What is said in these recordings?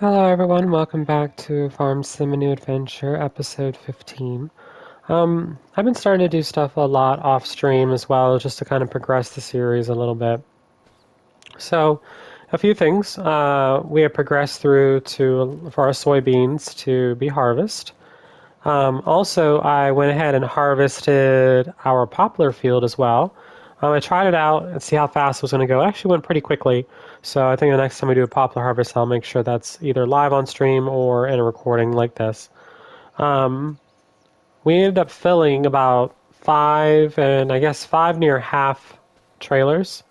Hello everyone, welcome back to Farm Sim: A New Adventure, episode 15. I've been starting to do stuff a lot off stream as well, just to kind of progress the series a little bit. So, a few things. We have progressed through for our soybeans to be harvested. Also, I went ahead and harvested our poplar field as well. I tried it out and see how fast it was going to go. It actually went pretty quickly. So I think the next time we do a poplar harvest, I'll make sure that's either live on stream or in a recording like this. Um, we ended up filling about five near half trailers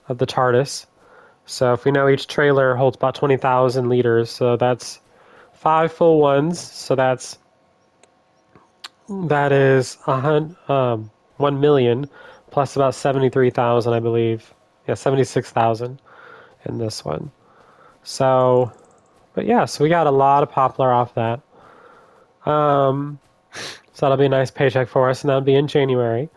of the TARDIS. So if we know each trailer holds about 20,000 liters, so that's five full ones. So that is 1 million plus about 73,000, I believe. Yeah, 76,000 in this one. So, but yeah, so we got a lot of poplar off that. Um, so that'll be a nice paycheck for us, and that'll be in January.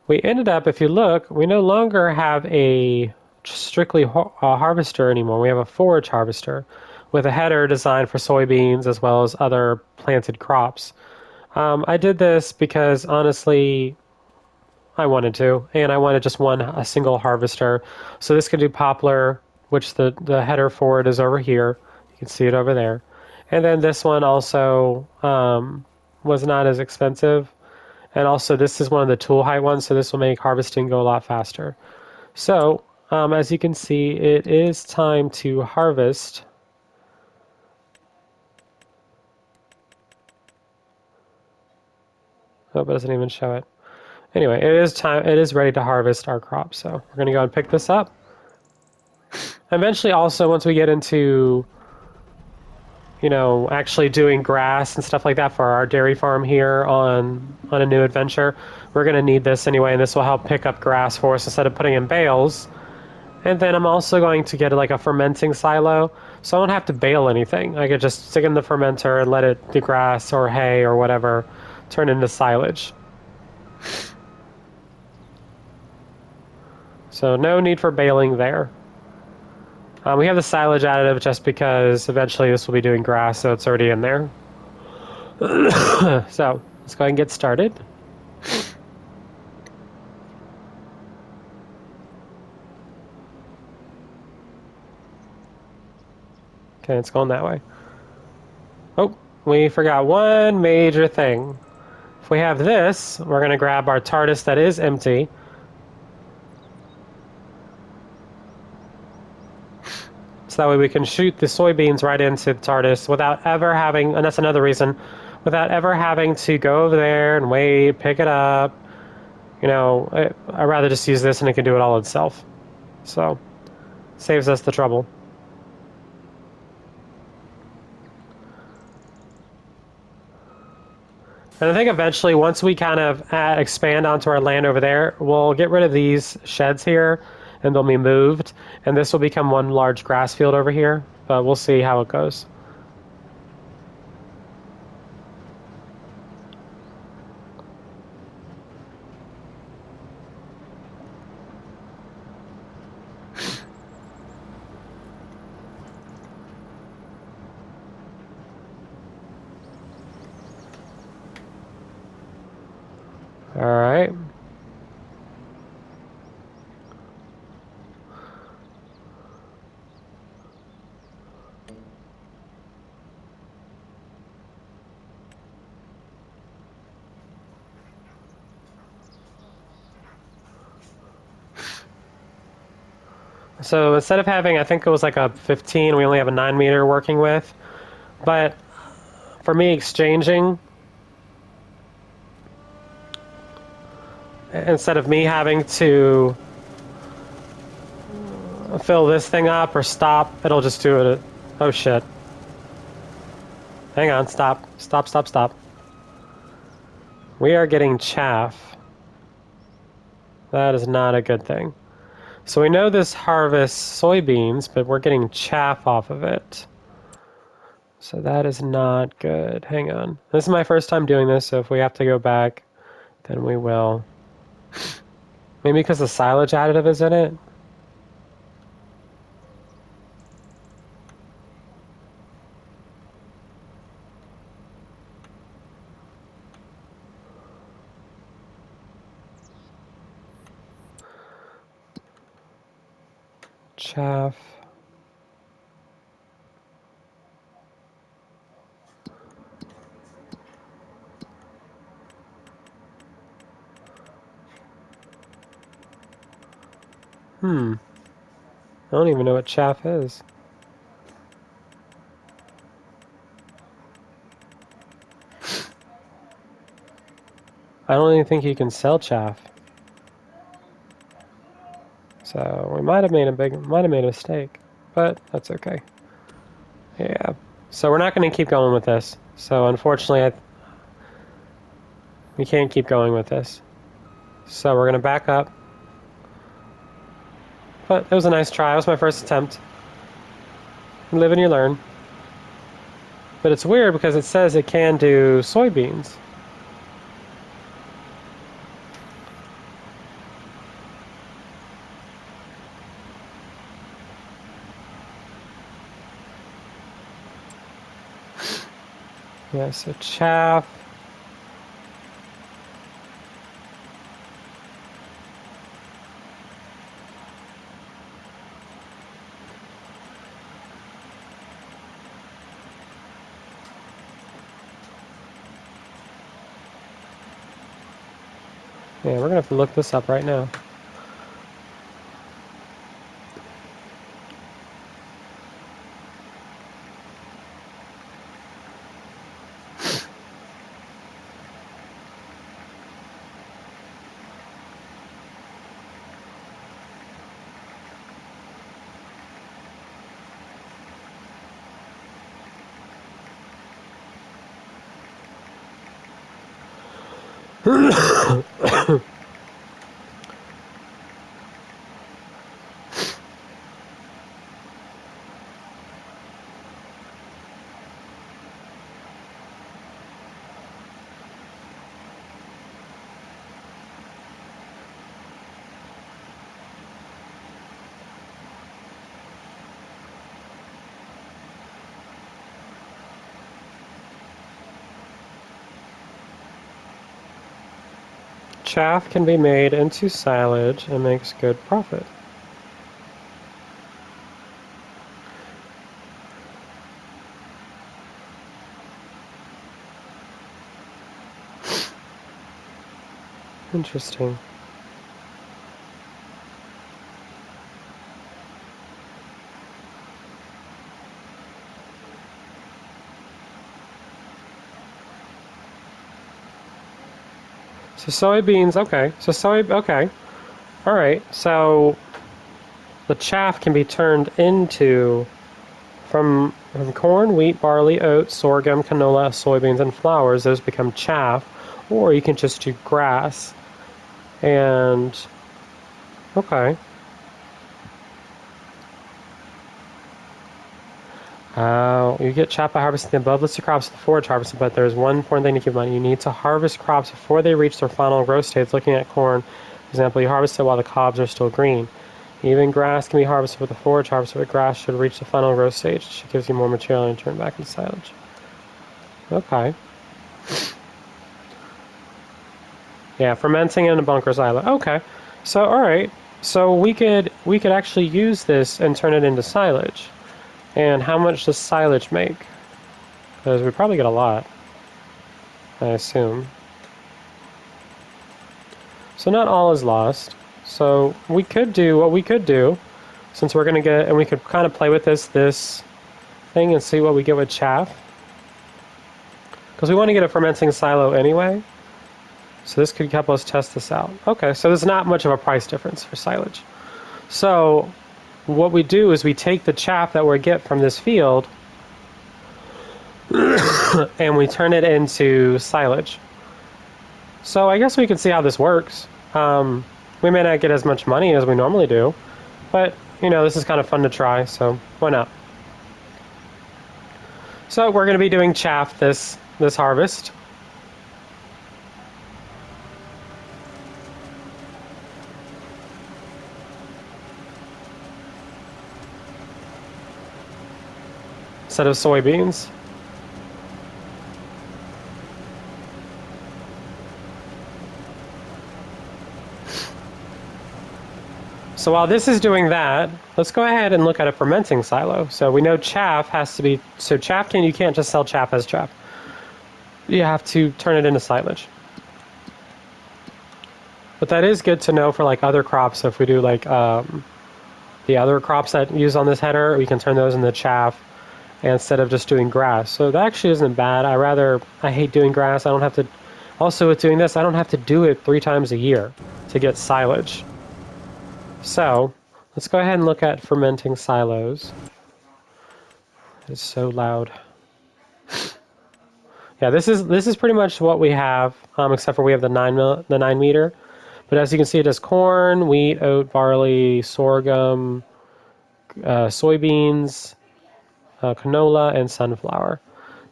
We ended up, if you look, we no longer have a strictly harvester anymore. We have a forage harvester with a header designed for soybeans as well as other planted crops. I did this because honestly, I wanted to, and I wanted just a single harvester. So this could do poplar, which the header for it is over here. You can see it over there. And then this one also was not as expensive. And also this is one of the tool height ones, so this will make harvesting go a lot faster. So as you can see, it is time to harvest. Oh, it doesn't even show it. Anyway, it is time. It is ready to harvest our crop. So we're going to go and pick this up. Eventually, also, once we get into actually doing grass and stuff like that for our dairy farm here on a new adventure, we're going to need this anyway, and this will help pick up grass for us instead of putting in bales. And then I'm also going to get like a fermenting silo, so I don't have to bale anything. I could just stick in the fermenter and let it, the grass or hay or whatever, turn into silage. So no need for baling there. We have the silage additive just because eventually this will be doing grass, so it's already in there. So let's go ahead and get started. Okay, it's going that way. Oh, we forgot one major thing. If we have this, we're going to grab our TARDIS that is empty. So that way we can shoot the soybeans right into the TARDIS without ever having, and that's another reason, without ever having to go over there and wait, pick it up. I'd rather just use this and it can do it all itself. So, saves us the trouble. And I think eventually, once we kind of expand onto our land over there, we'll get rid of these sheds here, and they'll be moved, and this will become one large grass field over here. But we'll see how it goes. All right. So instead of having, I think it was like a 15, we only have a 9 meter working with. But for me, exchanging, instead of me having to fill this thing up or stop, it'll just do it. Oh shit. Hang on, stop. Stop, stop, stop. We are getting chaff. That is not a good thing. So we know this harvests soybeans, but we're getting chaff off of it. So that is not good. Hang on. This is my first time doing this, so if we have to go back, then we will. Maybe because the silage additive is in it? chaff. I don't even know what chaff is. I don't even think you can sell chaff. So we might have made a mistake, but that's okay. Yeah. So we're not going to keep going with this. So unfortunately, we can't keep going with this. So we're going to back up. But it was a nice try. It was my first attempt. You live and you learn. But it's weird because it says it can do soybeans. Yeah, so chaff. Yeah, we're going to have to look this up right now. Chaff can be made into silage and makes good profit. Interesting. So soybeans, okay. Okay. All right. So the chaff can be turned into from corn, wheat, barley, oats, sorghum, canola, soybeans, and flowers. Those become chaff, or you can just do grass. And okay. You get chaff by harvesting the above listed crops with forage harvesting, but there's one important thing to keep in mind. You need to harvest crops before they reach their final growth stage. Looking at corn, for example, you harvest it while the cobs are still green. Even grass can be harvested with a forage harvester, but grass should reach the final growth stage. It gives you more material and turn back into silage. Okay. Yeah, fermenting in a bunker silo. Okay. So all right. So we could actually use this and turn it into silage. And how much does silage make? Because we probably get a lot, I assume. So not all is lost. So we could do what we could do, since we're gonna get, and we could kind of play with this thing and see what we get with chaff. Because we want to get a fermenting silo anyway. So this could help us test this out. Okay, so there's not much of a price difference for silage. So what we do is we take the chaff that we get from this field and we turn it into silage. So I guess we can see how this works. We may not get as much money as we normally do, but you know, this is kind of fun to try, so why not? So we're going to be doing chaff this harvest. Instead of soybeans. So while this is doing that, let's go ahead and look at a fermenting silo. So we know chaff has to be, so you can't just sell chaff as chaff. You have to turn it into silage. But that is good to know for like other crops. So if we do like the other crops that use on this header, we can turn those into chaff instead of just doing grass. So that actually isn't bad. I hate doing grass. I don't have to, also with doing this, I don't have to do it 3 times a year to get silage. So let's go ahead and look at fermenting silos. It's so loud. Yeah, this is pretty much what we have, except for we have the 9 meter. But as you can see, it does corn, wheat, oat, barley, sorghum, soybeans, canola, and sunflower.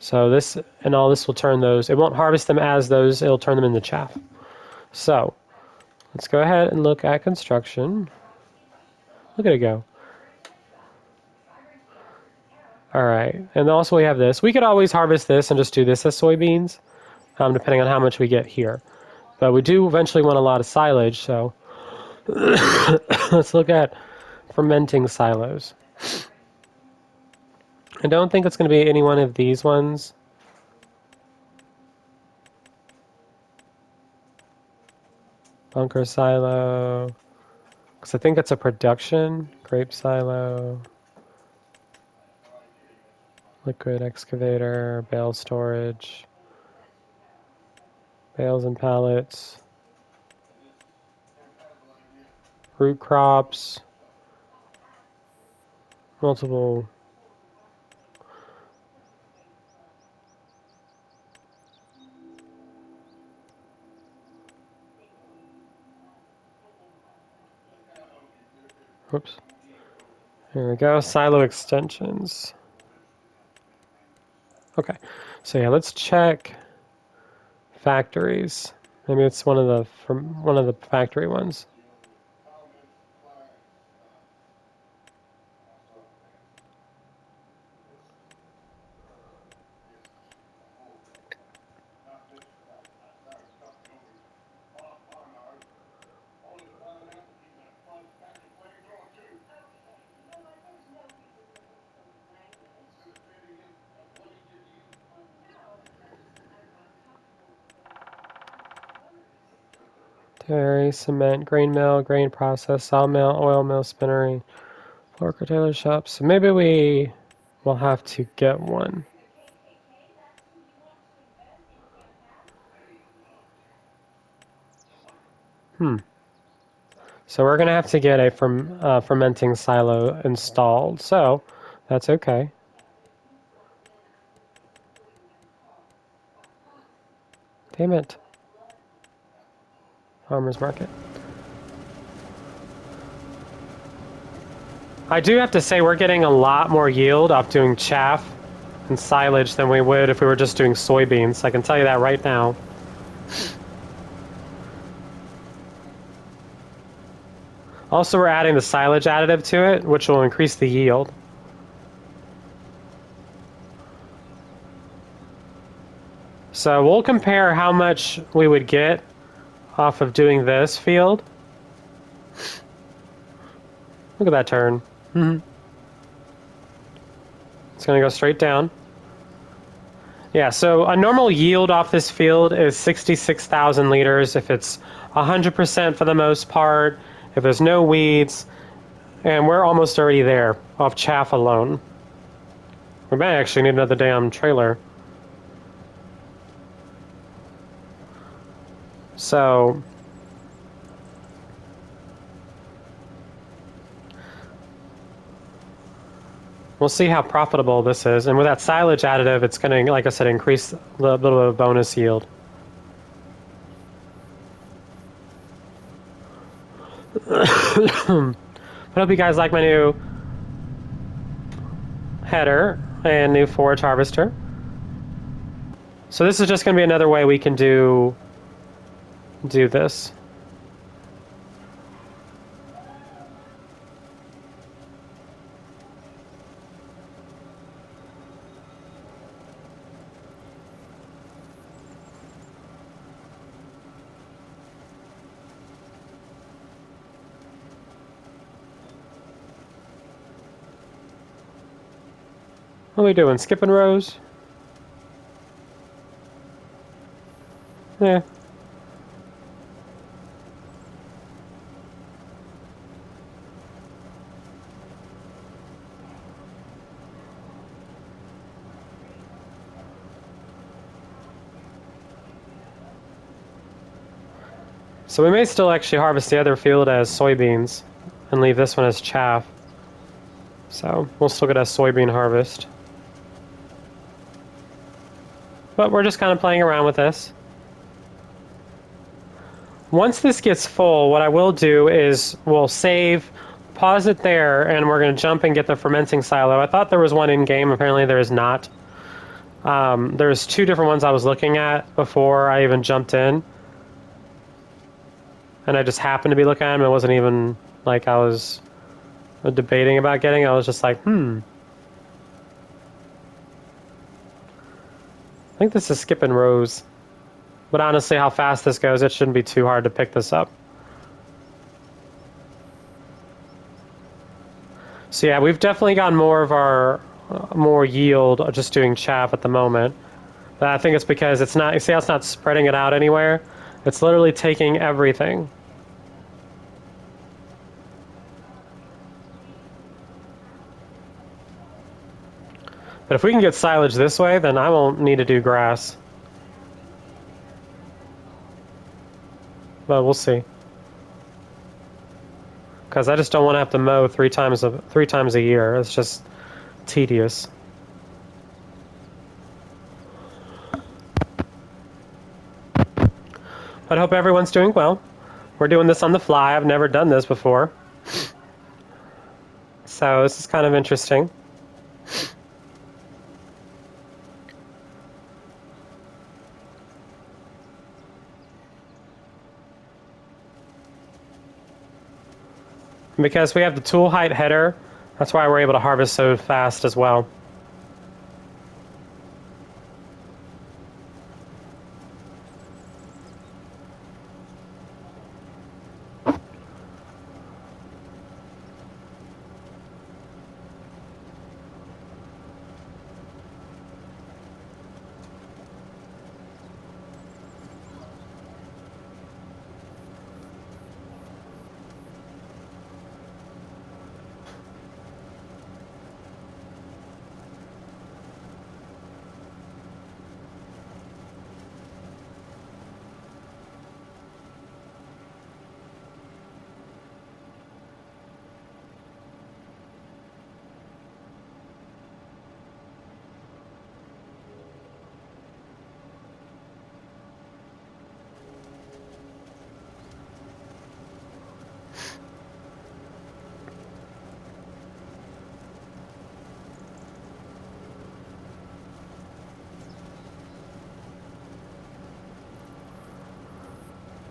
So this and all this will turn those. It won't harvest them as those. It'll turn them into chaff. So let's go ahead and look at construction. Look at it go. All right, and also we have this. We could always harvest this and just do this as soybeans, depending on how much we get here. But we do eventually want a lot of silage, so let's look at fermenting silos. I don't think it's going to be any one of these ones. Bunker silo, because I think it's a production. Grape silo. Liquid excavator, bale storage, bales and pallets, root crops, multiple. Oops. Here we go. Silo extensions. Okay. So yeah, let's check factories. Maybe it's one of the factory ones. Dairy, cement, grain mill, grain process, sawmill, oil mill, spinnery, pork or tailor shop. So maybe we will have to get one. So we're going to have to get a fermenting silo installed. So that's okay. Damn it. Farmer's market. I do have to say we're getting a lot more yield off doing chaff and silage than we would if we were just doing soybeans. I can tell you that right now. Also, we're adding the silage additive to it, which will increase the yield. So we'll compare how much we would get off of doing this field. Look at that turn. It's going to go straight down. Yeah, so a normal yield off this field is 66,000 liters if it's 100% for the most part, if there's no weeds, and we're almost already there off chaff alone. We may actually need another damn trailer. So we'll see how profitable this is. And with that silage additive, it's going to, like I said, increase a little bit of bonus yield. I hope you guys like my new header and new forage harvester. So this is just going to be another way we can do this. What are we doing? Skipping rows? Yeah. So we may still actually harvest the other field as soybeans and leave this one as chaff. So we'll still get a soybean harvest. But we're just kind of playing around with this. Once this gets full, what I will do is we'll save, pause it there, and we're going to jump and get the fermenting silo. I thought there was one in-game. Apparently there is not. There's two different ones I was looking at before I even jumped in. And I just happened to be looking at them. It wasn't even like I was debating about getting. I was just like, I think this is skipping rows. But honestly, how fast this goes, it shouldn't be too hard to pick this up. So yeah, we've definitely gotten more of our more yield just doing chaff at the moment. But I think it's because it's not, you see how it's not spreading it out anywhere? It's literally taking everything. But if we can get silage this way, then I won't need to do grass. But we'll see. Because I just don't want to have to mow three times a year. It's just tedious. But I hope everyone's doing well. We're doing this on the fly. I've never done this before. So this is kind of interesting. Because we have the tool height header, that's why we're able to harvest so fast as well.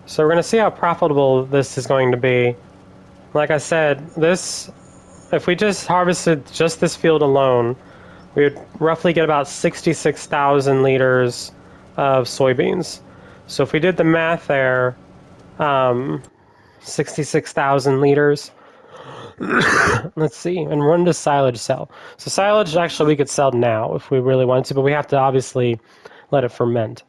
So we're going to see how profitable this is going to be. Like I said, this, if we just harvested just this field alone, we would roughly get about 66,000 liters of soybeans. So if we did the math there, 66,000 liters. Let's see, and when does silage sell? So silage, actually, we could sell now if we really wanted to, but we have to obviously let it ferment.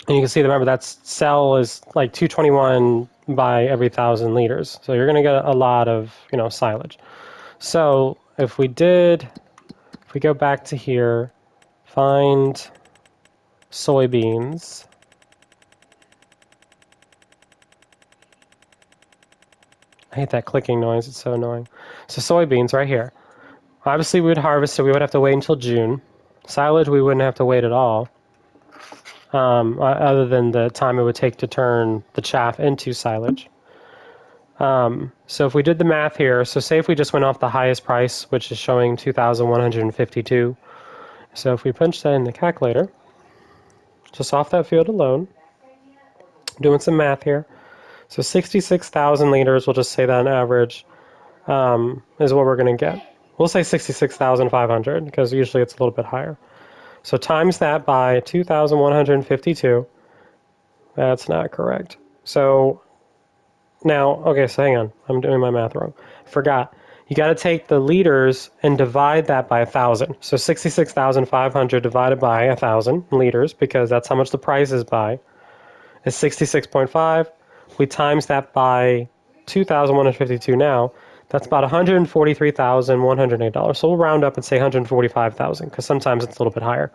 And you can see, remember, that cell is like 221 by every 1,000 liters. So you're going to get a lot of, silage. So if we go back to here, find soybeans. I hate that clicking noise. It's so annoying. So soybeans right here. Obviously, we would harvest, so we would have to wait until June. Silage, we wouldn't have to wait at all. Other than the time it would take to turn the chaff into silage. So if we did the math here, so say if we just went off the highest price, which is showing 2,152. So if we punch that in the calculator, just off that field alone, doing some math here. So 66,000 liters, we'll just say that on average, is what we're going to get. We'll say 66,500 because usually it's a little bit higher. So times that by 2,152. That's not correct. So now, okay, so hang on. I'm doing my math wrong. Forgot. you got to take the liters and divide that by 1,000. So 66,500 divided by 1,000 liters, because that's how much the price is by, is 66.5. We times that by 2,152 now. That's about $143,108. So we'll round up and say 145,000, because sometimes it's a little bit higher.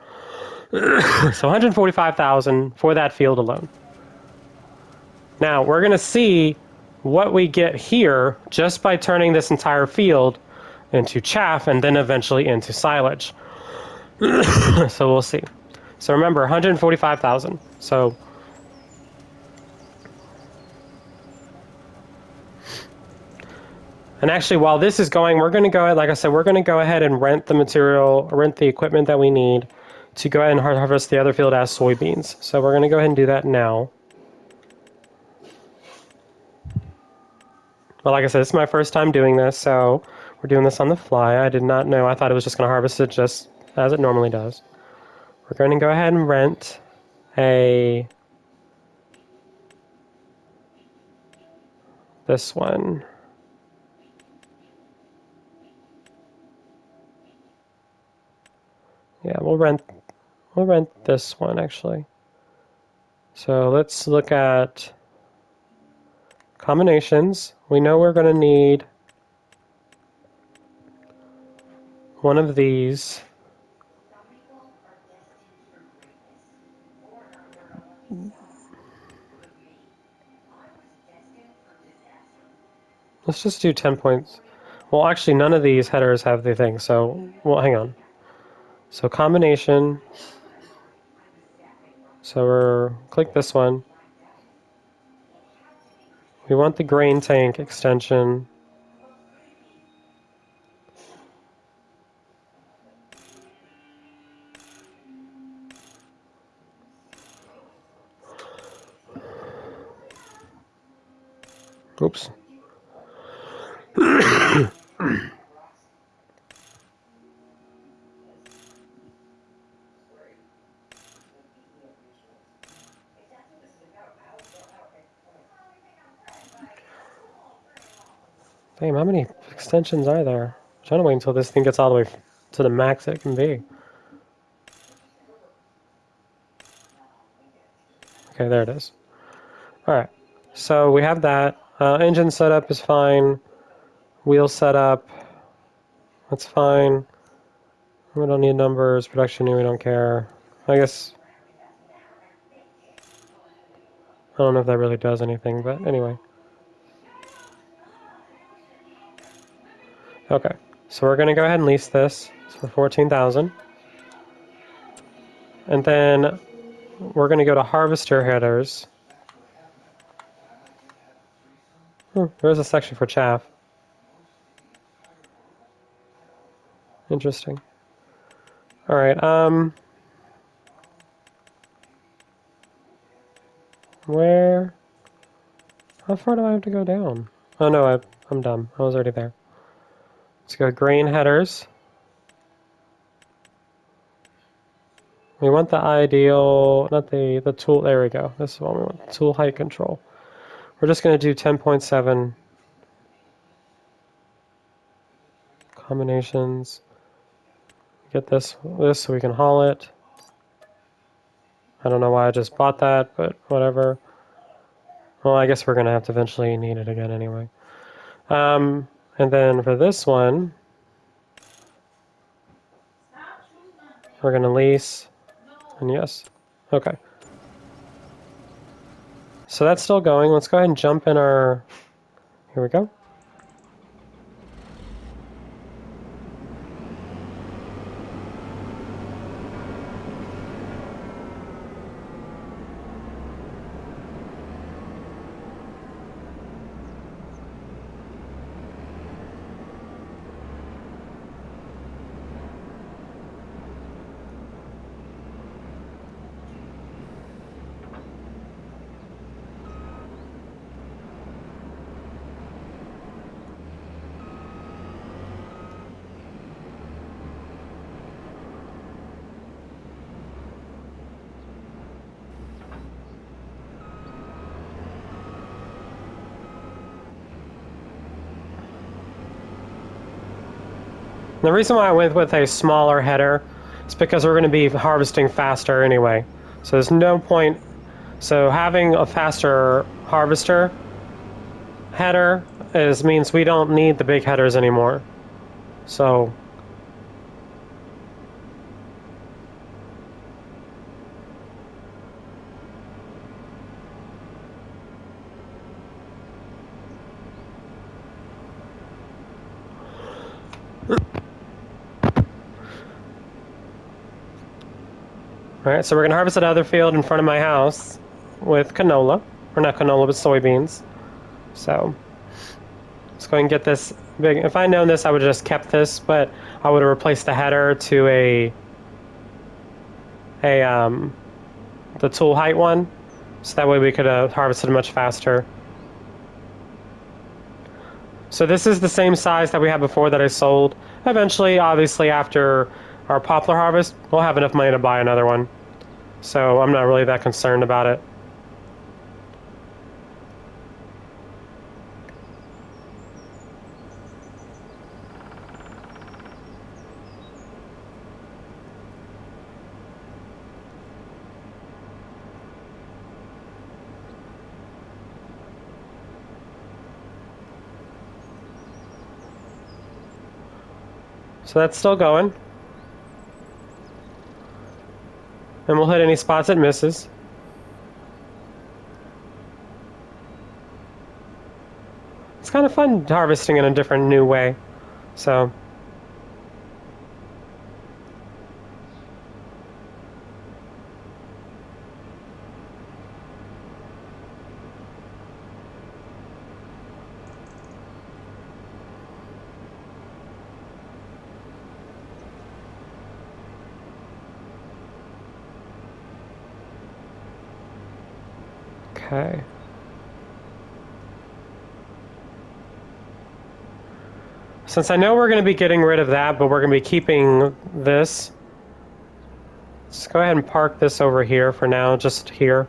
So 145,000 for that field alone. Now we're going to see what we get here just by turning this entire field into chaff and then eventually into silage. So we'll see. So remember, 145,000. So and actually, while this is going, we're going to go ahead, like I said, we're going to go ahead and rent the material, rent the equipment that we need to go ahead and harvest the other field as soybeans. So we're going to go ahead and do that now. Well, like I said, this is my first time doing this, so we're doing this on the fly. I did not know. I thought it was just going to harvest it just as it normally does. We're going to go ahead and rent this one. Yeah, we'll rent this one actually. So let's look at combinations. We know we're going to need one of these. Let's just do 10 points. Well, actually, none of these headers have the thing, so, well, hang on. So combination. So we're, click this one. We want the grain tank extension. Oops. Damn, how many extensions are there? I'm trying to wait until this thing gets all the way to the max it can be. Okay, there it is. Alright, so we have that. Engine setup is fine. Wheel setup, that's fine. We don't need numbers. Production, we don't care. I guess, I don't know if that really does anything, but anyway. Okay, so we're going to go ahead and lease this for 14,000. And then we're going to go to harvester headers. There's a section for chaff. Interesting. All right. Where? How far do I have to go down? Oh no, I'm dumb. I was already there. Let's go grain headers. We want the ideal, not the tool. There we go. This is what we want. Tool height control. We're just going to do 10.7 combinations. Get this so we can haul it. I don't know why I just bought that, but whatever. Well, I guess we're going to have to eventually need it again anyway. And then for this one, we're going to lease. And yes. Okay. So that's still going. Let's go ahead and jump in our... Here we go. the reason why I went with a smaller header is because we're going to be harvesting faster anyway. So there's no point. So having a faster harvester header means we don't need the big headers anymore. So alright, so we're going to harvest another field in front of my house with canola. Or not canola, but soybeans. So let's go ahead and get this big. If I'd known this, I would have just kept this, but I would have replaced the header to the tool height one. So that way we could have harvested much faster. So this is the same size that we had before that I sold. Eventually, obviously, after our poplar harvest, we'll have enough money to buy another one. So I'm not really that concerned about it. So that's still going. And we'll hit any spots it misses. It's kind of fun harvesting in a different new way. So okay. Since I know we're going to be getting rid of that, but we're going to be keeping this, let's go ahead and park this over here for now, just here.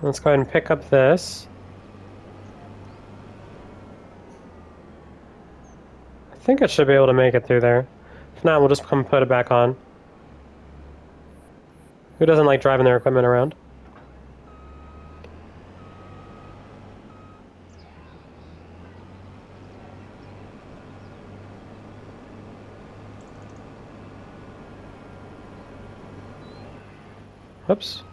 Let's go ahead and pick up this. I think it should be able to make it through there. If not, we'll just come put it back on. Who doesn't like driving their equipment around? Whoops.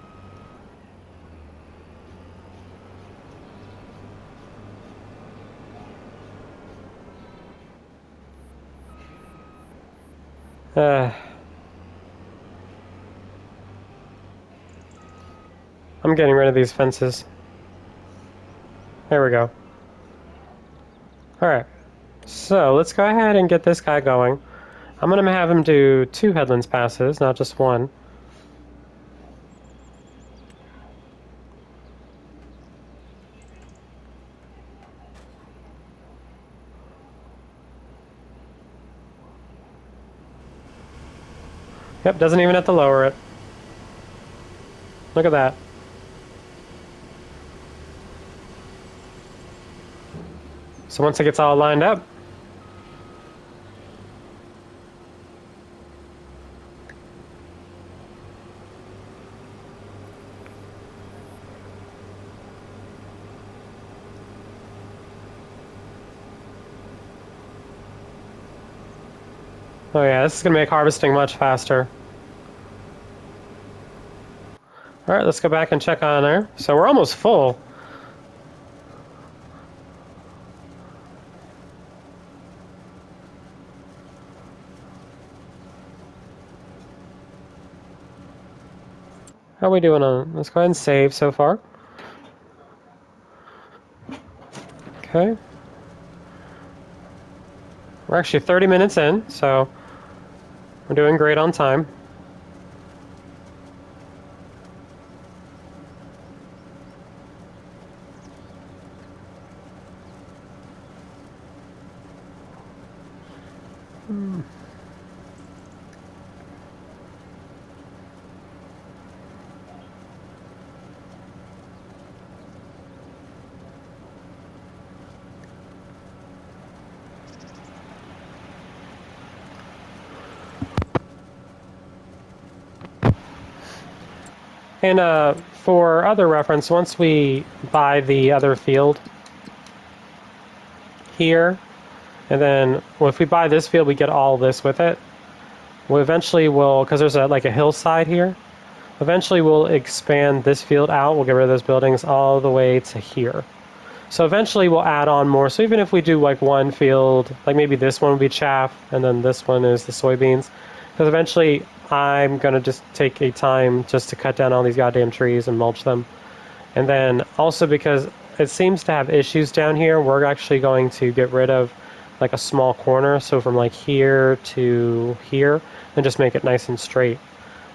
I'm getting rid of these fences. There we go. Alright. So, let's go ahead and get this guy going. I'm going to have him do 2 headlands passes, not just 1. Yep, doesn't even have to lower it. Look at that. So once it gets all lined up, oh yeah, this is going to make harvesting much faster. Alright, let's go back and check on there. So we're almost full. How are we doing on? Let's go ahead and save so far. Okay. We're actually 30 minutes in, so we're doing great on time. And for other reference, once we buy the other field here, and then well, if we buy this field, we get all this with it. We eventually will, because there's like a hillside here, eventually we'll expand this field out. We'll get rid of those buildings all the way to here. So eventually we'll add on more. So even if we do like one field, like maybe this one will be chaff, and then this one is the soybeans, because eventually I'm going to just take a time just to cut down all these goddamn trees and mulch them. And then also because it seems to have issues down here, we're actually going to get rid of like a small corner. So from like here to here, and just make it nice and straight.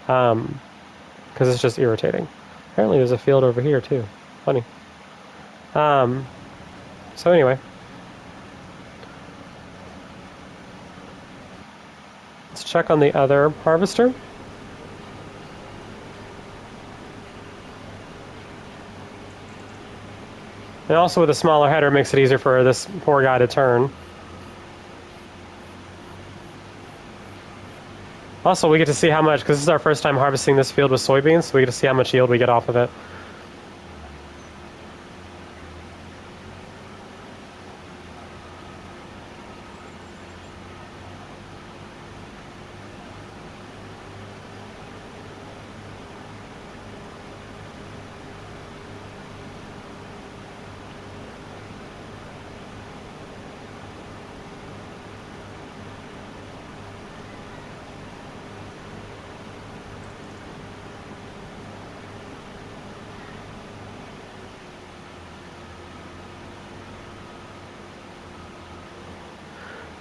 Because it's just irritating. Apparently there's a field over here too. Funny. So anyway. Let's check on the other harvester. And also with a smaller header, it makes it easier for this poor guy to turn. Also, we get to see how much, because this is our first time harvesting this field with soybeans, so we get to see how much yield we get off of it.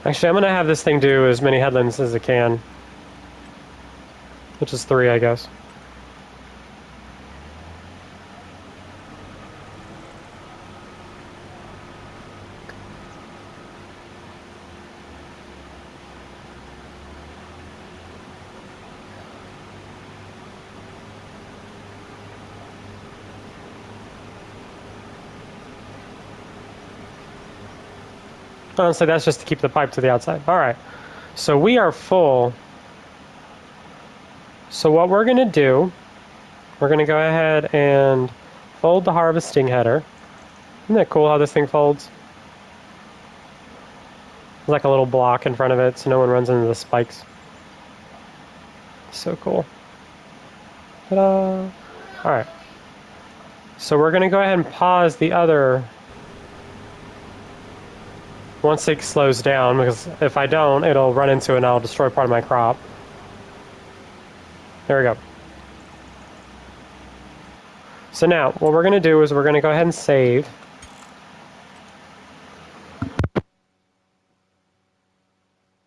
Actually, I'm going to have this thing do as many headlands as it can. Which is 3, I guess. Honestly, that's just to keep the pipe to the outside. All right. So we are full. So what we're going to do, we're going to go ahead and fold the harvesting header. Isn't that cool how this thing folds? There's like a little block in front of it so no one runs into the spikes. So cool. Ta-da! All right. So we're going to go ahead and pause the other once it slows down, because if I don't, it'll run into it and I'll destroy part of my crop. There we go. So now, what we're going to do is we're going to go ahead and save.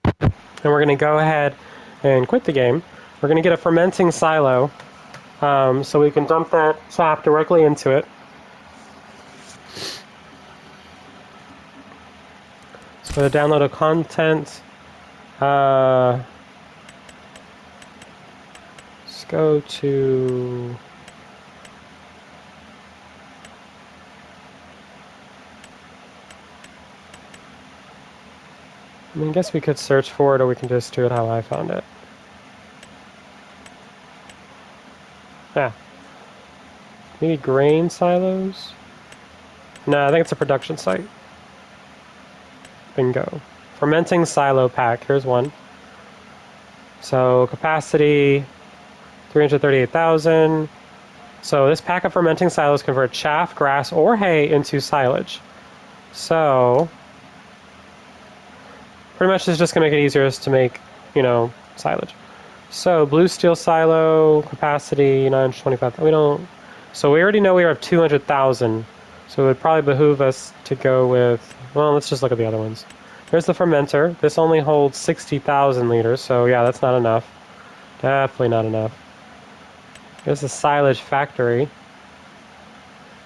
And we're going to go ahead and quit the game. We're going to get a fermenting silo, so we can dump that sap directly into it. So to download a content, let's go to... I mean, I guess we could search for it, or we can just do it how I found it. Yeah. Maybe grain silos? No, I think it's a production site. Bingo. Fermenting silo pack. Here's one. So capacity 338,000. So this pack of fermenting silos convert chaff, grass, or hay into silage. So pretty much it's just going to make it easier to make, silage. So blue steel silo capacity 925. We don't. So we already know we have 200,000. So it would probably behoove us to go with. Well, let's just look at the other ones. There's the fermenter. This only holds 60,000 liters. So yeah, that's not enough. Definitely not enough. There's the silage factory.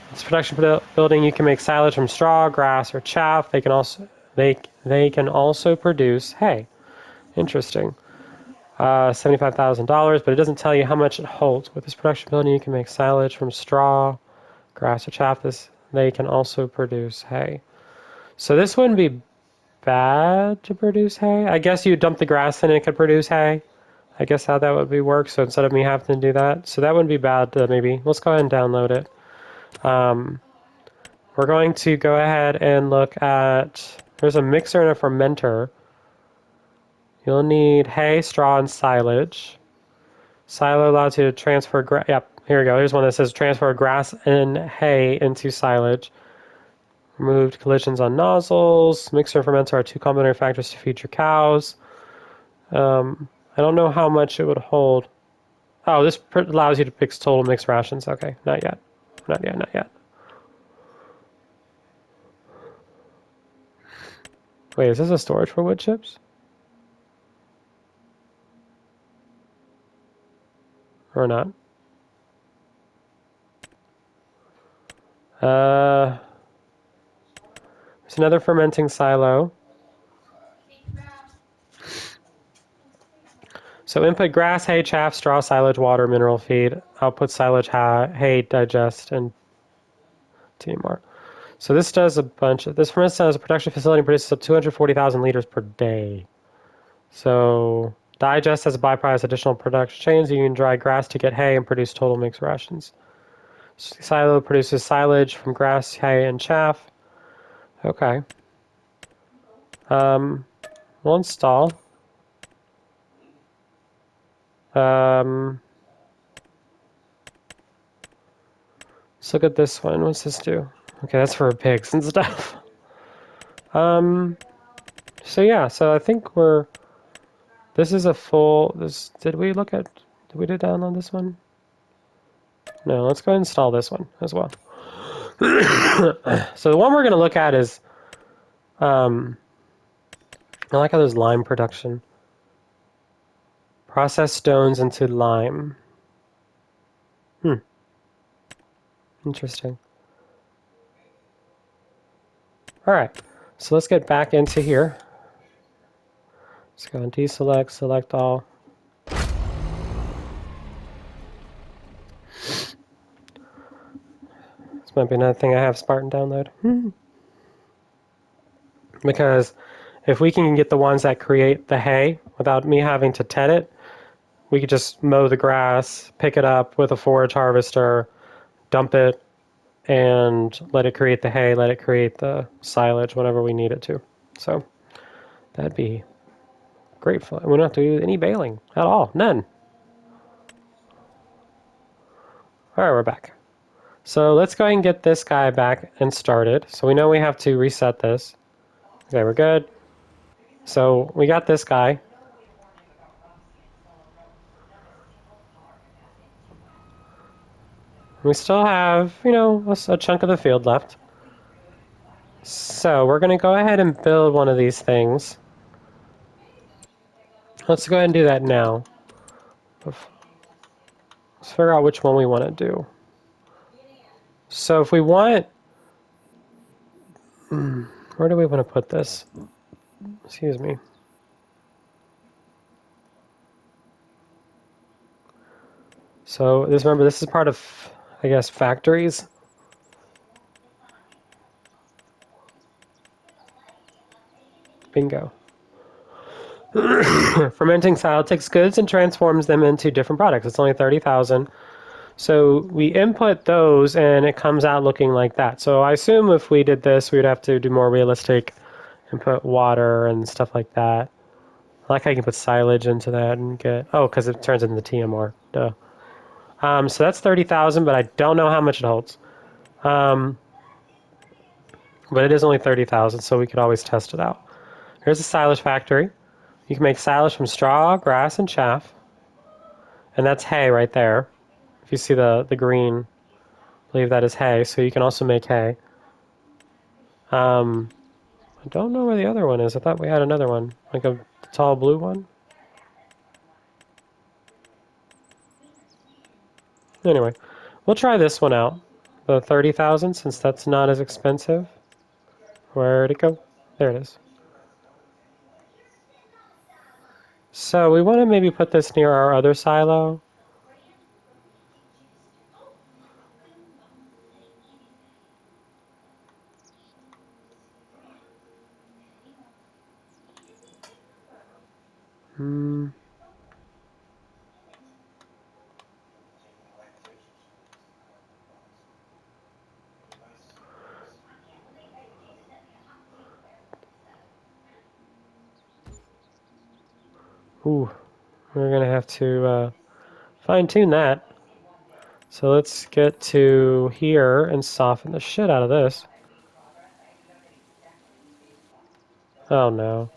This production building, you can make silage from straw, grass, or chaff. They can also produce hay. Interesting. $75,000, but it doesn't tell you how much it holds. With this production building, you can make silage from straw, grass, or chaff. They can also produce hay. So this wouldn't be bad to produce hay. I guess you dump the grass in and it could produce hay. I guess how that would be work. So instead of me having to do that, so that wouldn't be bad. Maybe let's go ahead and download it. We're going to go ahead and look at. There's a mixer and a fermenter. You'll need hay, straw, and silage. Silo allows you to transfer. Yep, here we go. Here's one that says transfer grass and hay into silage. Removed collisions on nozzles. Mixer and fermenter are two complementary factors to feed your cows. I don't know how much it would hold. Oh, this allows you to mix total mixed rations. Okay, not yet. Not yet, not yet. Wait, is this a storage for wood chips? Or not? There's another fermenting silo. So input grass, hay, chaff, straw, silage, water, mineral feed. Output silage, hay, digest, and TMR. So this does a bunch of, this, for instance, has a production facility and produces up 240,000 liters per day. So digest as a byproduct additional production chains. You can dry grass to get hay and produce total mixed rations. Silo produces silage from grass, hay, and chaff. Okay. We'll install. Let's look at this one. What's this do? Okay, that's for pigs and stuff. So yeah, so I think this is a full, did we download this one? No, let's go ahead and install this one as well. So the one we're going to look at is, I like how there's lime production. Process stones into lime. Interesting. All right, so let's get back into here. Let's go and deselect, select all. This might be another thing I have Spartan download. Because if we can get the ones that create the hay without me having to ted it, we could just mow the grass, pick it up with a forage harvester, dump it, and let it create the hay, let it create the silage, whatever we need it to. So that'd be great fun. We don't have to do any baling at all. None. All right, we're back. So let's go ahead and get this guy back and started. So we know we have to reset this. Okay, we're good. So we got this guy. We still have, a chunk of the field left. So we're going to go ahead and build one of these things. Let's go ahead and do that now. Let's figure out which one we want to do. So if we want... Where do we want to put this? Excuse me. So remember, this is part of, I guess, factories. Bingo. Fermenting style takes goods and transforms them into different products. It's only 30,000. So we input those and it comes out looking like that. So I assume if we did this, we'd have to do more realistic and put water and stuff like that. I like how you can put silage into that and get, because it turns into TMR. Duh. So that's 30,000, but I don't know how much it holds. But it is only 30,000, so we could always test it out. Here's a silage factory. You can make silage from straw, grass, and chaff. And that's hay right there. If you see the green, I believe that is hay, so you can also make hay. I don't know where the other one is. I thought we had another one, like a tall blue one. Anyway, we'll try this one out. The 30,000, since that's not as expensive. Where'd it go? There it is. So we want to maybe put this near our other silo. Ooh, we're gonna have to fine-tune that. So let's get to here and soften the shit out of this. Oh no.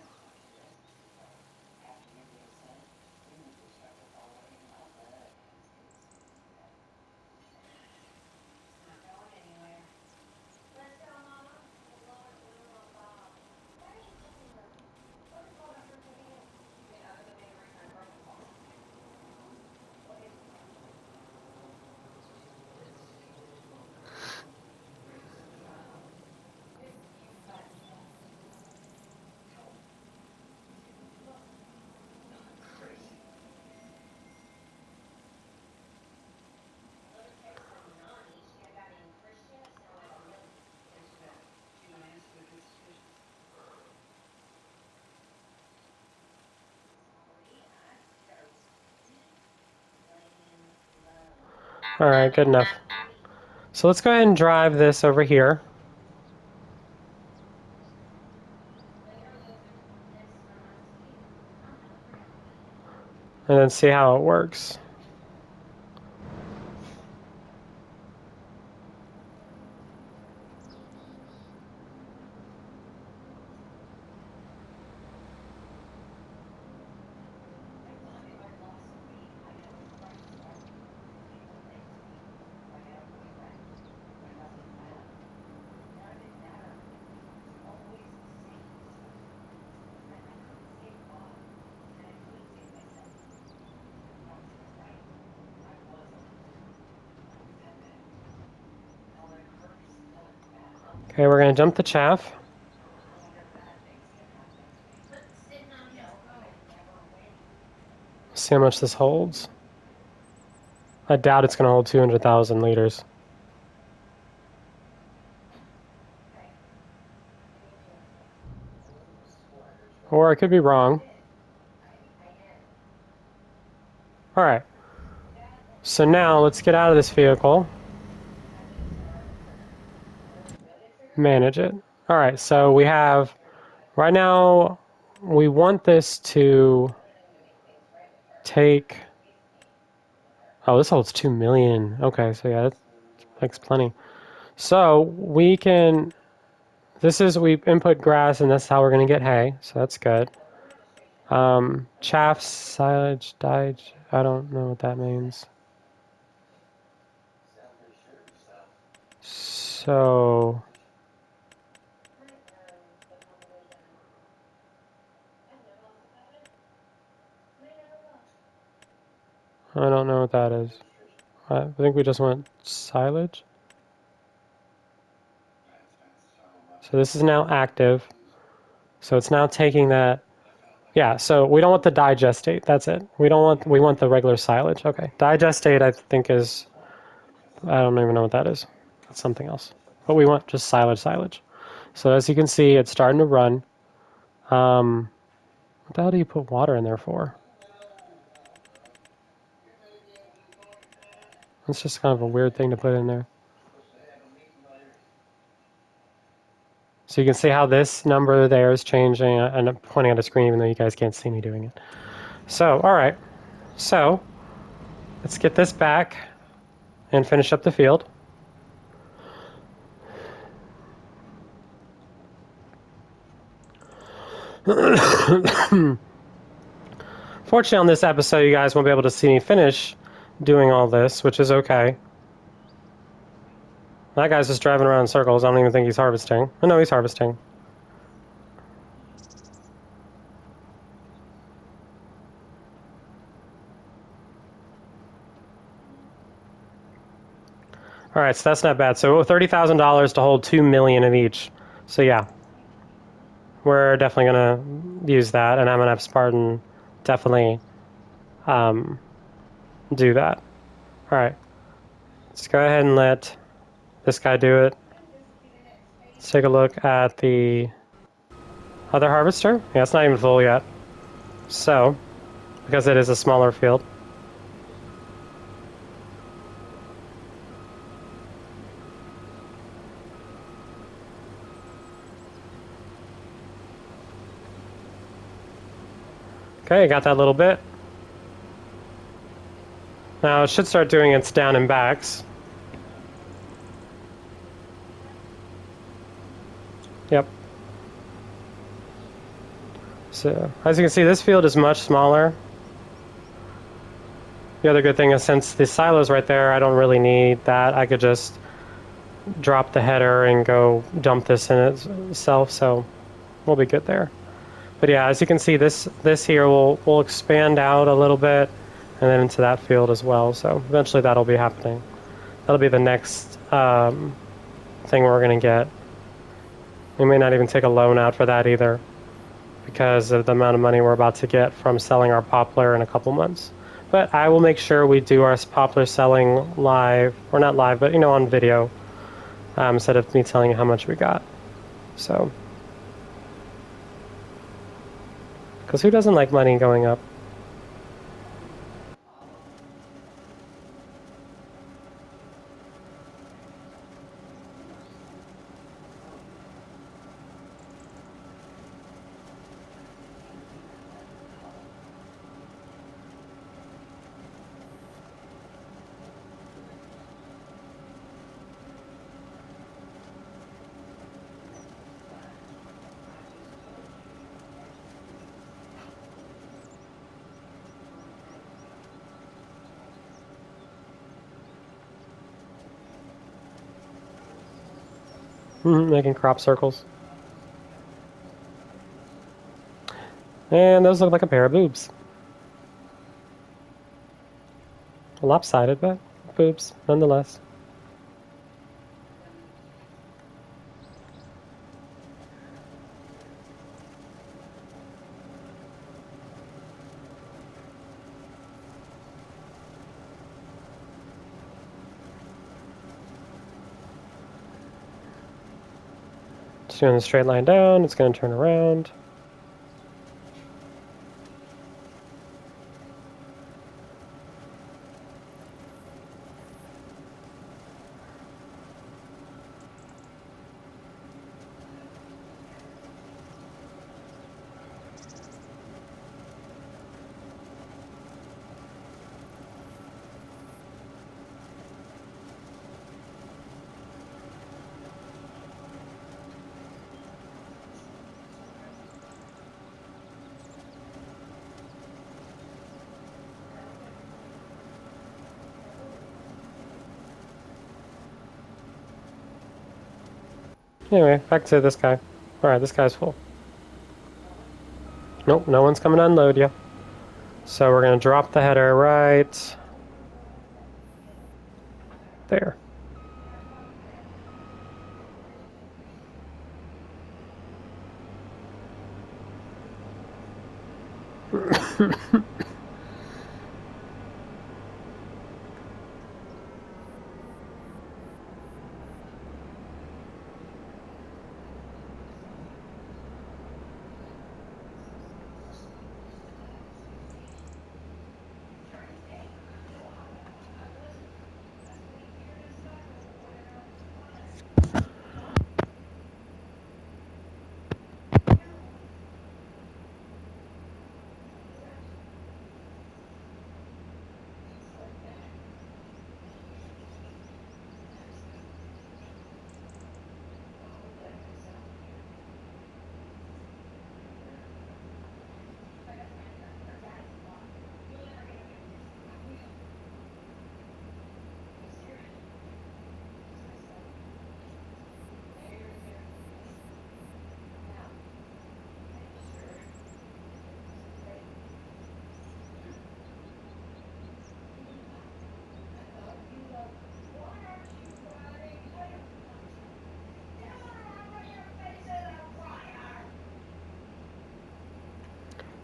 Alright, good enough. So let's go ahead and drive this over here. And then see how it works. Okay, we're gonna jump the chaff. See how much this holds. I doubt it's gonna hold 200,000 liters. Or I could be wrong. Alright. So now let's get out of this vehicle. Manage it. Alright, so we have, right now, we want this to take, oh, this holds 2 million. Okay, so yeah, that makes plenty. So we can, we input grass and that's how we're going to get hay, so that's good. Chaff, silage, I don't know what that means. So, I don't know what that is. I think we just want silage. So this is now active. So it's now taking that. Yeah, so we don't want the digestate. That's it. We want the regular silage. Okay. Digestate, I think, is, I don't even know what that is. That's something else. But we want just silage. So as you can see, it's starting to run. What the hell do you put water in there for? It's just kind of a weird thing to put in there. So you can see how this number there is changing, and I'm pointing at a screen even though you guys can't see me doing it. So, all right. So, let's get this back and finish up the field. Fortunately, on this episode, you guys won't be able to see me finish doing all this, which is okay. That guy's just driving around in circles. I don't even think he's harvesting. Oh, no, he's harvesting. All right, so that's not bad. So $30,000 to hold 2 million of each. So yeah, we're definitely gonna use that, and I'm gonna have Spartan definitely do that. All right, let's go ahead and let this guy do it. Let's take a look at the other harvester. Yeah, it's not even full yet. So, because it is a smaller field. Okay, got that little bit. Now it should start doing its down and backs. Yep. So, as you can see, this field is much smaller. The other good thing is since the silo's right there, I don't really need that. I could just drop the header and go dump this in itself, so we'll be good there. But yeah, as you can see, this here will expand out a little bit and then into that field as well. So eventually that'll be happening. That'll be the next thing we're going to get. We may not even take a loan out for that either because of the amount of money we're about to get from selling our poplar in a couple months. But I will make sure we do our poplar selling live, or not live, but on video, instead of me telling you how much we got. So, because who doesn't like money going up? Making crop circles. And those look like a pair of boobs. Lopsided, but boobs, nonetheless. Just doing a straight line down, it's going to turn around. Anyway, back to this guy. Alright, this guy's full. Nope, no one's coming to unload you. So we're going to drop the header right there.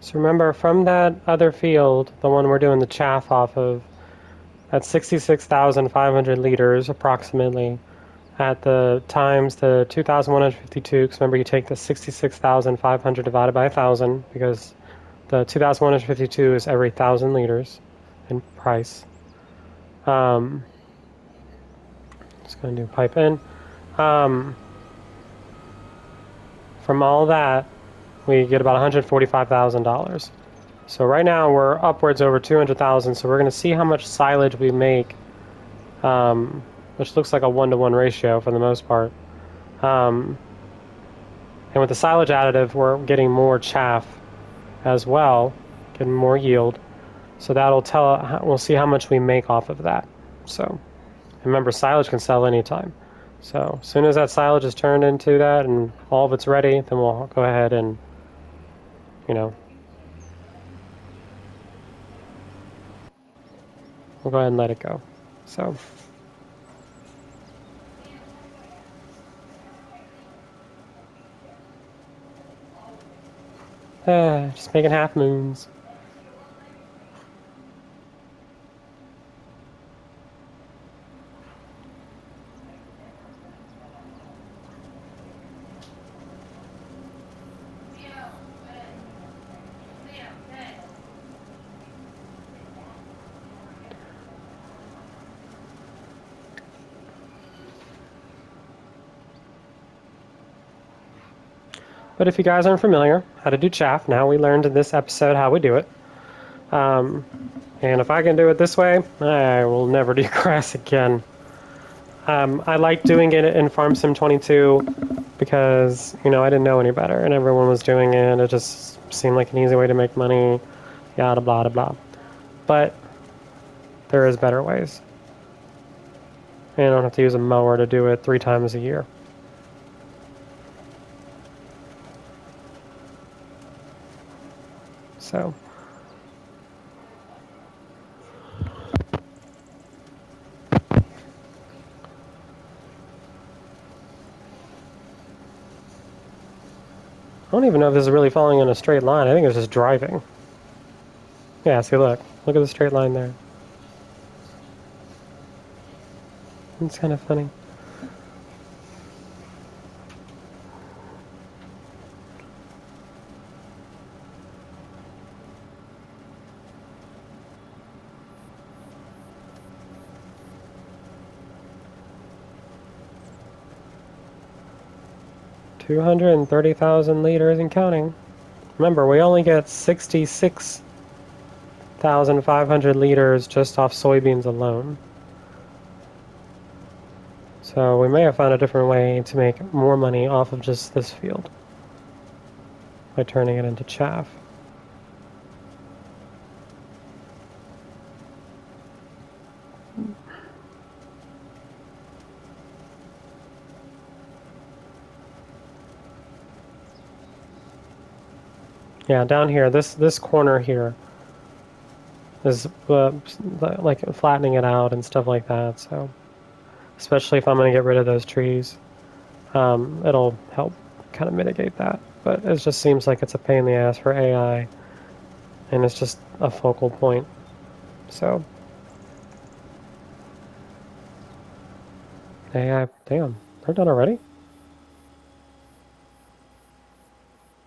So remember, from that other field, the one we're doing the chaff off of, at 66,500 liters approximately, at the times the 2,152, because remember you take the 66,500 divided by 1,000, because the 2,152 is every 1,000 liters in price. Just going to do pipe in. From all that, we get about $145,000. So right now we're upwards over 200,000. So we're going to see how much silage we make, which looks like a 1-to-1 ratio for the most part. And with the silage additive, we're getting more chaff as well, getting more yield. So that'll tell, we'll see how much we make off of that. So remember, silage can sell anytime. So as soon as that silage is turned into that and all of it's ready, then we'll go ahead and, you know, we'll go ahead and let it go. So just making half moons. But if you guys aren't familiar how to do chaff, now we learned in this episode how we do it. And if I can do it this way, I will never do grass again. I like doing it in Farm Sim 22 because, you know, I didn't know any better and everyone was doing it. It just seemed like an easy way to make money, yada blah, blah, blah. But there is better ways. And I don't have to use a mower to do it 3 times a year. So I don't even know if this is really falling in a straight line. I think it's just driving. Yeah, see, look. Look at the straight line there. It's kind of funny. $230,000 and counting. Remember, we only get 66,500 liters just off soybeans alone. So we may have found a different way to make more money off of just this field by turning it into chaff. Yeah, down here, this corner here is like flattening it out and stuff like that. So especially if I'm going to get rid of those trees, it'll help kind of mitigate that. But it just seems like it's a pain in the ass for AI, and it's just a focal point. So AI, damn, they're done already?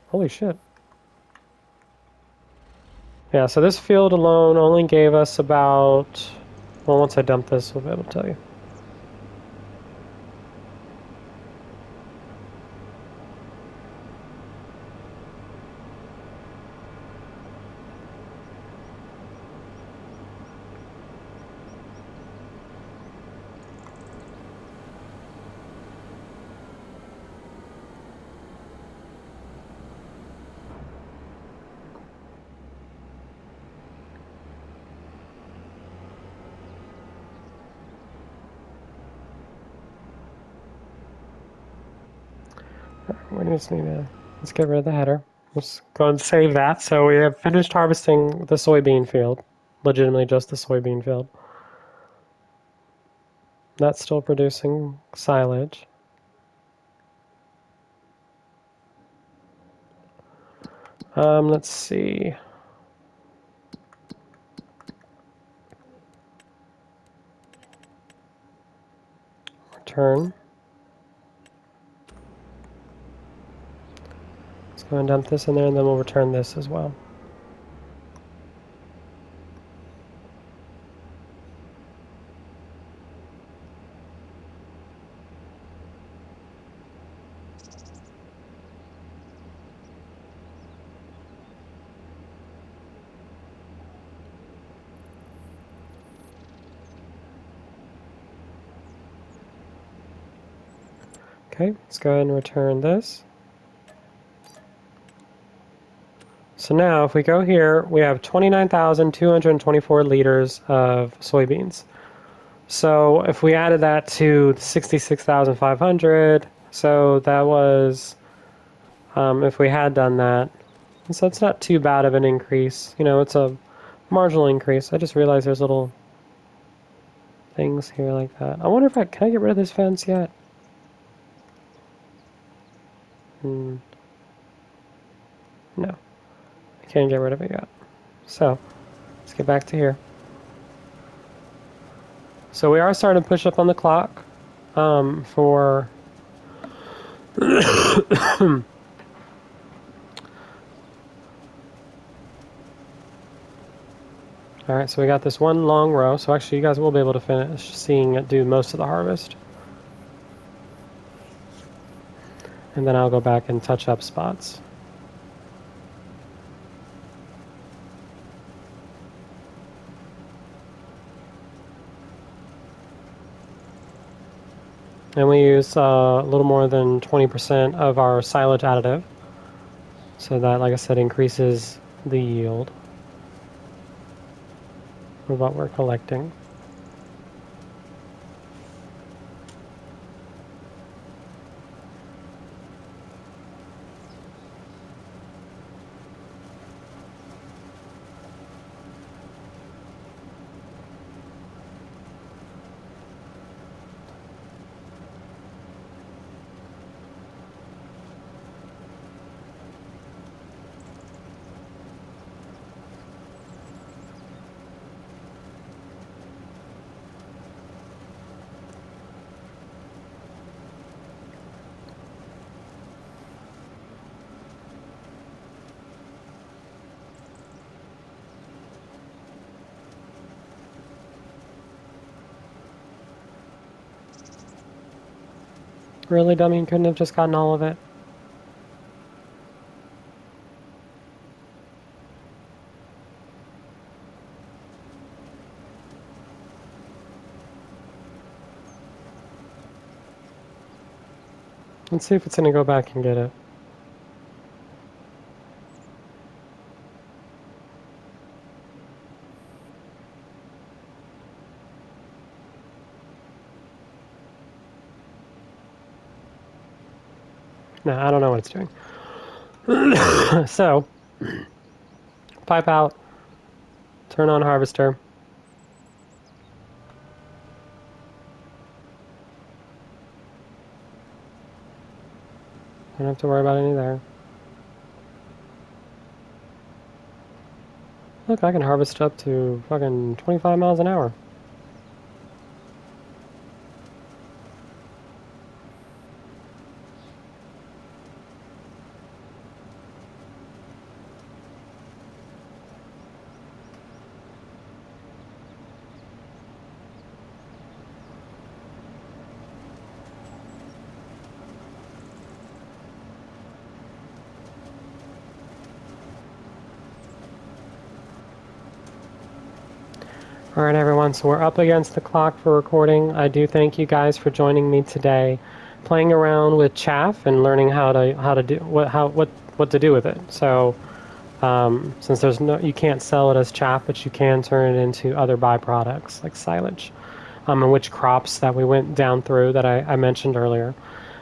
Holy shit. Yeah, so this field alone only gave us about, well, once I dump this, we'll be able to tell you. We just need to, let's get rid of the header. Let's go and save that. So we have finished harvesting the soybean field, legitimately just the soybean field. That's still producing silage. Let's see. Return. Let's go and dump this in there, and then we'll return this as well. Okay, let's go ahead and return this. So now if we go here, we have 29,224 liters of soybeans. So if we added that to 66,500, so that was, if we had done that, so it's not too bad of an increase. You know, it's a marginal increase. I just realized there's little things here like that. I wonder if can I get rid of this fence yet? No, I can't get rid of it yet. So let's get back to here. So we are starting to push up on the clock for all right, so we got this one long row. So actually you guys will be able to finish seeing it do most of the harvest. And then I'll go back and touch up spots. And we use a little more than 20% of our silage additive. So that, like I said, increases the yield of what we're collecting. Really, dummy, you couldn't have just gotten all of it? Let's see if it's going to go back and get it. No, I don't know what it's doing. So, pipe out, turn on harvester. Don't have to worry about any there. Look, I can harvest up to fucking 25 miles an hour. All right, everyone, so we're up against the clock for recording. I do thank you guys for joining me today, playing around with chaff and learning how to do what to do with it. So, since there's you can't sell it as chaff, but you can turn it into other byproducts like silage, and which crops that we went down through that I mentioned earlier.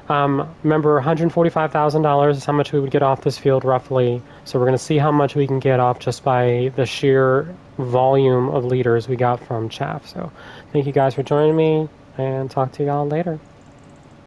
Remember, $145,000 is how much we would get off this field roughly. So we're going to see how much we can get off just by the sheer volume of liters we got from chaff. So thank you guys for joining me, and talk to y'all later.